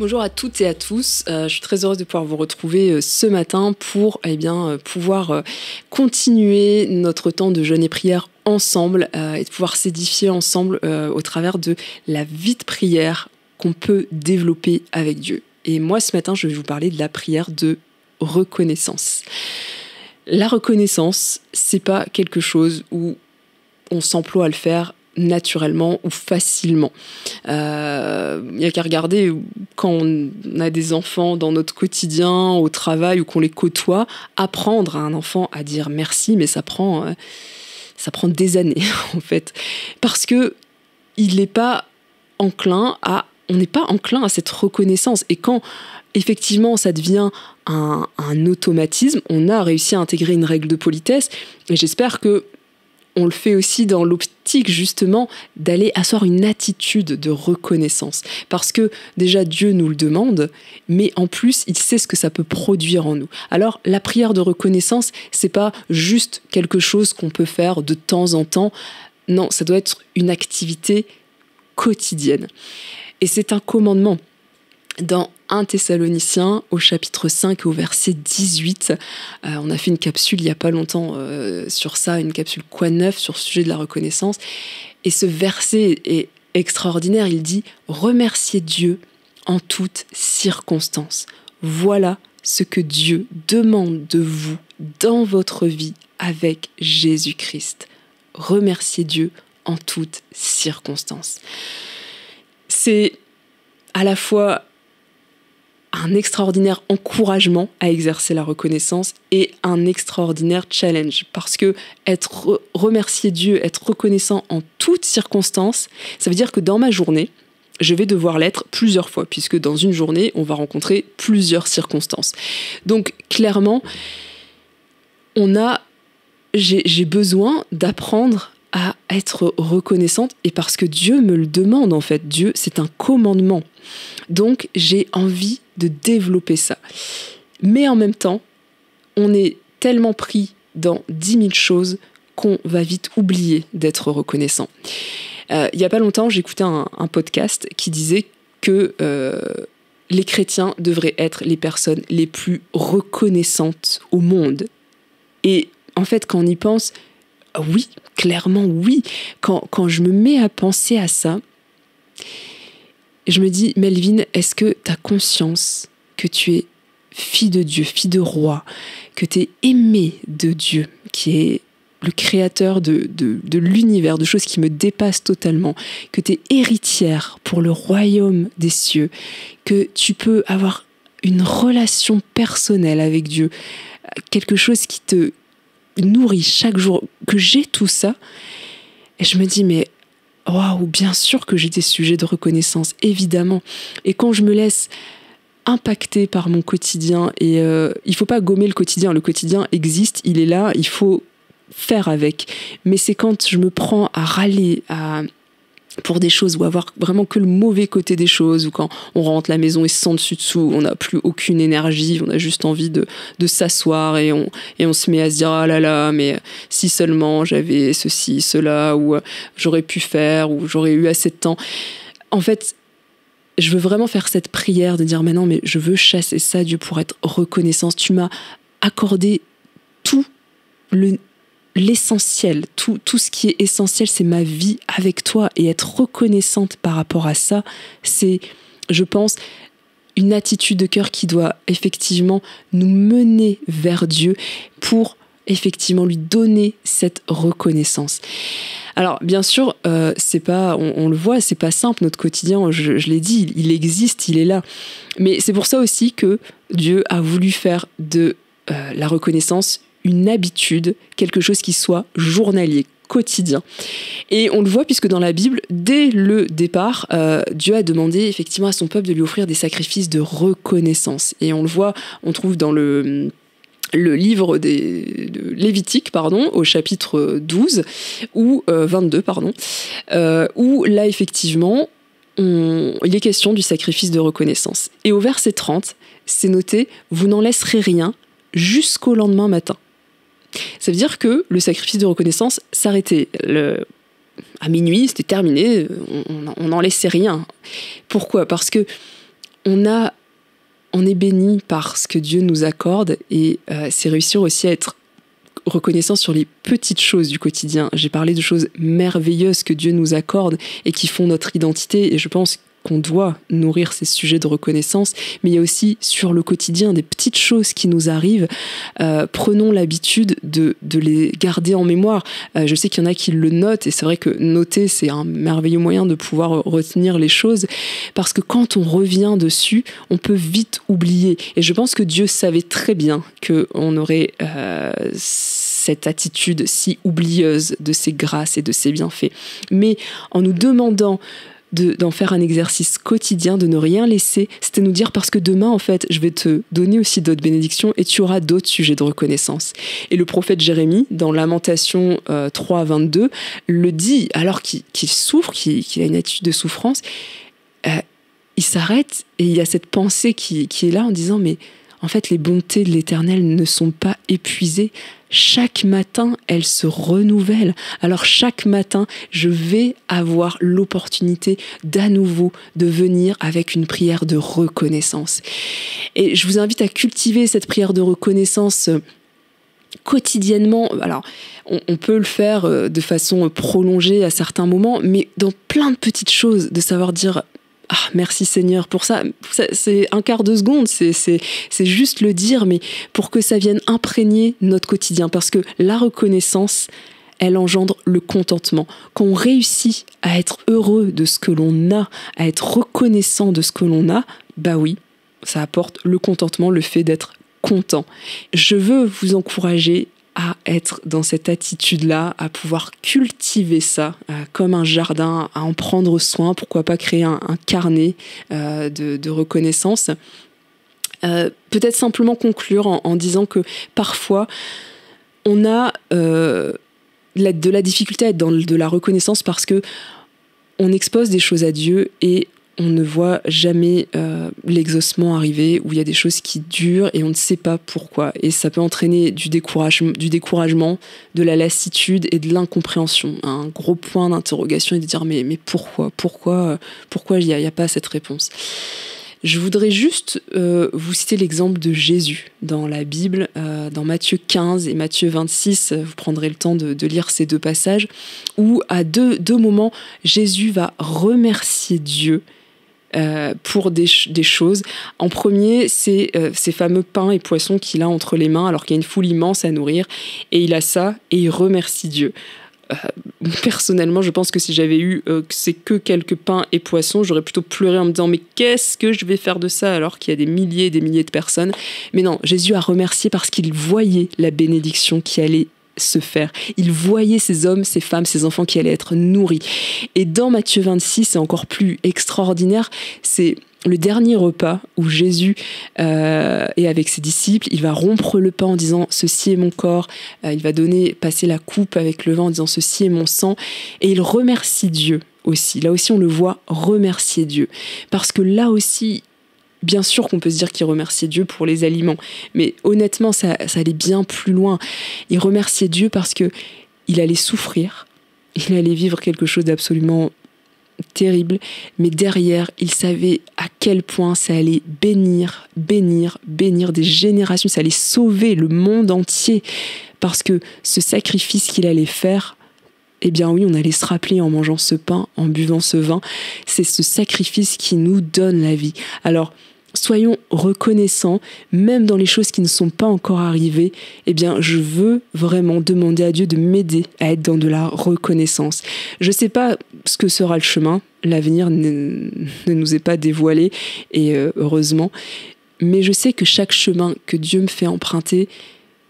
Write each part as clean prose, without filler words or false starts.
Bonjour à toutes et à tous, je suis très heureuse de pouvoir vous retrouver ce matin pour pouvoir continuer notre temps de jeûne et prière ensemble et de pouvoir s'édifier ensemble au travers de la vie de prière qu'on peut développer avec Dieu. Et moi ce matin je vais vous parler de la prière de reconnaissance. La reconnaissance, c'est pas quelque chose où on s'emploie à le faire naturellement ou facilement. Il n'y a qu'à regarder quand on a des enfants dans notre quotidien, au travail ou qu'on les côtoie, apprendre à un enfant à dire merci, mais ça prend des années en fait, parce que on n'est pas enclin à cette reconnaissance. Et quand effectivement ça devient un automatisme, on a réussi à intégrer une règle de politesse, et j'espère que on le fait aussi dans l'optique justement d'aller asseoir une attitude de reconnaissance. Parce que déjà Dieu nous le demande, mais en plus il sait ce que ça peut produire en nous. Alors la prière de reconnaissance, c'est pas juste quelque chose qu'on peut faire de temps en temps. Non, ça doit être une activité quotidienne. Et c'est un commandement. Dans 1 Thessaloniciens, au chapitre 5 et au verset 18, on a fait une capsule il n'y a pas longtemps sur ça, une capsule Quoi de neuf sur le sujet de la reconnaissance. Et ce verset est extraordinaire, il dit « Remerciez Dieu en toutes circonstances. Voilà ce que Dieu demande de vous dans votre vie avec Jésus-Christ. Remerciez Dieu en toutes circonstances. » C'est à la fois un extraordinaire encouragement à exercer la reconnaissance et un extraordinaire challenge, parce que remercier Dieu, être reconnaissant en toutes circonstances, ça veut dire que dans ma journée, je vais devoir l'être plusieurs fois, puisque dans une journée, on va rencontrer plusieurs circonstances. Donc clairement, j'ai besoin d'apprendre à être reconnaissante, et parce que Dieu me le demande en fait. Dieu, c'est un commandement. Donc j'ai envie de développer ça. Mais en même temps, on est tellement pris dans 10 000 choses qu'on va vite oublier d'être reconnaissant. Il n'y a pas longtemps, j'écoutais un podcast qui disait que les chrétiens devraient être les personnes les plus reconnaissantes au monde. Et en fait, quand on y pense, oui, clairement oui. Quand je me mets à penser à ça, je me dis, Melvin, est-ce que tu as conscience que tu es fille de Dieu, fille de roi, que tu es aimée de Dieu, qui est le créateur de l'univers, de choses qui me dépassent totalement, que tu es héritière pour le royaume des cieux, que tu peux avoir une relation personnelle avec Dieu, quelque chose qui te nourrit chaque jour, que j'ai tout ça, et je me dis, mais waouh, bien sûr que j'ai des sujets de reconnaissance, évidemment. Et quand je me laisse impacter par mon quotidien, et il faut pas gommer le quotidien existe, il est là, il faut faire avec. Mais c'est quand je me prends à râler pour des choses, ou avoir vraiment que le mauvais côté des choses, ou quand on rentre à la maison et se sent dessus-dessous, on n'a plus aucune énergie, on a juste envie de s'asseoir, et on se met à se dire « Ah là là, mais si seulement j'avais ceci, cela, ou j'aurais pu faire, ou j'aurais eu assez de temps. » En fait, je veux vraiment faire cette prière de dire « Mais non, mais je veux chasser ça, Dieu, pour être reconnaissance. Tu m'as accordé tout l'essentiel, tout ce qui est essentiel, c'est ma vie avec toi, et être reconnaissante par rapport à ça, c'est, je pense, une attitude de cœur qui doit effectivement nous mener vers Dieu pour effectivement lui donner cette reconnaissance. Alors bien sûr, c'est pas, on le voit, c'est pas simple notre quotidien, je l'ai dit, il existe, il est là, mais c'est pour ça aussi que Dieu a voulu faire de la reconnaissance une habitude, quelque chose qui soit journalier, quotidien. Et on le voit puisque dans la Bible, dès le départ, Dieu a demandé effectivement à son peuple de lui offrir des sacrifices de reconnaissance. Et on le voit, on trouve dans le livre de Lévitique, au chapitre 12, ou 22, où là effectivement, il est question du sacrifice de reconnaissance. Et au verset 30, c'est noté « Vous n'en laisserez rien jusqu'au lendemain matin ». Ça veut dire que le sacrifice de reconnaissance s'arrêtait à minuit, c'était terminé, on n'en laissait rien. Pourquoi ? Parce que on est béni par ce que Dieu nous accorde et c'est réussir aussi à être reconnaissant sur les petites choses du quotidien. J'ai parlé de choses merveilleuses que Dieu nous accorde et qui font notre identité, et je pense qu'on doit nourrir ces sujets de reconnaissance, mais il y a aussi sur le quotidien des petites choses qui nous arrivent. Prenons l'habitude de les garder en mémoire. Je sais qu'il y en a qui le notent, et c'est vrai que noter, c'est un merveilleux moyen de pouvoir retenir les choses, parce que quand on revient dessus, on peut vite oublier. Et je pense que Dieu savait très bien qu'on aurait cette attitude si oublieuse de ses grâces et de ses bienfaits. Mais en nous demandant d'en faire un exercice quotidien, de ne rien laisser, c'était nous dire, parce que demain, en fait, je vais te donner aussi d'autres bénédictions et tu auras d'autres sujets de reconnaissance. Et le prophète Jérémie, dans Lamentation 3, 22, le dit, alors qu'il souffre, qu'il a une attitude de souffrance, il s'arrête et il y a cette pensée qui est là en disant, mais en fait, les bontés de l'Éternel ne sont pas épuisées. Chaque matin, elles se renouvellent. Alors chaque matin, je vais avoir l'opportunité d'à nouveau de venir avec une prière de reconnaissance. Et je vous invite à cultiver cette prière de reconnaissance quotidiennement. Alors, on peut le faire de façon prolongée à certains moments, mais dans plein de petites choses, de savoir dire « Ah, merci Seigneur pour ça ». C'est un quart de seconde, c'est juste le dire, mais pour que ça vienne imprégner notre quotidien. Parce que la reconnaissance, elle engendre le contentement. Quand on réussit à être heureux de ce que l'on a, à être reconnaissant de ce que l'on a, bah oui, ça apporte le contentement, le fait d'être content. Je veux vous encourager à être dans cette attitude-là, à pouvoir cultiver ça comme un jardin, à en prendre soin, pourquoi pas créer un carnet de reconnaissance. Peut-être simplement conclure en disant que parfois, on a de la difficulté à être dans de la reconnaissance parce que on expose des choses à Dieu et on ne voit jamais l'exaucement arriver, où il y a des choses qui durent et on ne sait pas pourquoi. Et ça peut entraîner du découragement, de la lassitude et de l'incompréhension. Un gros point d'interrogation et de dire mais pourquoi il n'y a pas cette réponse. Je voudrais juste vous citer l'exemple de Jésus dans la Bible, dans Matthieu 15 et Matthieu 26. Vous prendrez le temps de lire ces deux passages, où à deux moments, Jésus va remercier Dieu pour des choses. En premier, c'est ces fameux pains et poissons qu'il a entre les mains alors qu'il y a une foule immense à nourrir, et il a ça et il remercie Dieu. Personnellement, je pense que si j'avais eu c'est que quelques pains et poissons, j'aurais plutôt pleuré en me disant mais qu'est-ce que je vais faire de ça alors qu'il y a des milliers et des milliers de personnes. Mais non, Jésus a remercié parce qu'il voyait la bénédiction qui allait se faire. Il voyait ces hommes, ces femmes, ces enfants qui allaient être nourris. Et dans Matthieu 26, c'est encore plus extraordinaire, c'est le dernier repas où Jésus est avec ses disciples. Il va rompre le pain en disant « Ceci est mon corps ». Il va passer la coupe avec le vin en disant « Ceci est mon sang ». Et il remercie Dieu aussi. Là aussi, on le voit remercier Dieu. Parce que là aussi, bien sûr qu'on peut se dire qu'il remerciait Dieu pour les aliments, mais honnêtement, ça allait bien plus loin. Il remerciait Dieu parce que il allait souffrir, il allait vivre quelque chose d'absolument terrible, mais derrière, il savait à quel point ça allait bénir des générations, ça allait sauver le monde entier, parce que ce sacrifice qu'il allait faire, eh bien oui, on allait se rappeler en mangeant ce pain, en buvant ce vin, c'est ce sacrifice qui nous donne la vie. Alors, soyons reconnaissants, même dans les choses qui ne sont pas encore arrivées. Eh bien, je veux vraiment demander à Dieu de m'aider à être dans de la reconnaissance. Je ne sais pas ce que sera le chemin, l'avenir ne nous est pas dévoilé, et heureusement, mais je sais que chaque chemin que Dieu me fait emprunter,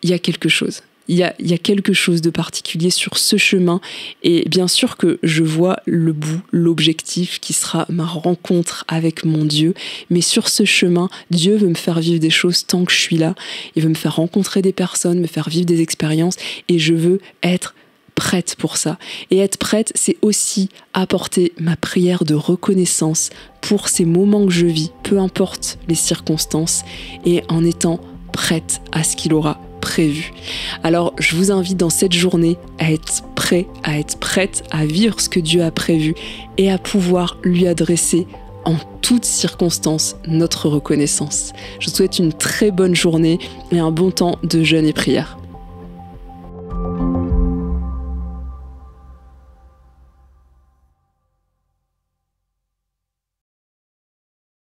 il y a quelque chose. Il y a quelque chose de particulier sur ce chemin, et bien sûr que je vois le bout, l'objectif qui sera ma rencontre avec mon Dieu, mais sur ce chemin, Dieu veut me faire vivre des choses tant que je suis là, il veut me faire rencontrer des personnes, me faire vivre des expériences, et je veux être prête pour ça. Et être prête, c'est aussi apporter ma prière de reconnaissance pour ces moments que je vis, peu importe les circonstances, et en étant prête à ce qu'il aura prévu. Alors, je vous invite dans cette journée à être prêt, à être prête à vivre ce que Dieu a prévu et à pouvoir lui adresser en toutes circonstances notre reconnaissance. Je vous souhaite une très bonne journée et un bon temps de jeûne et prière.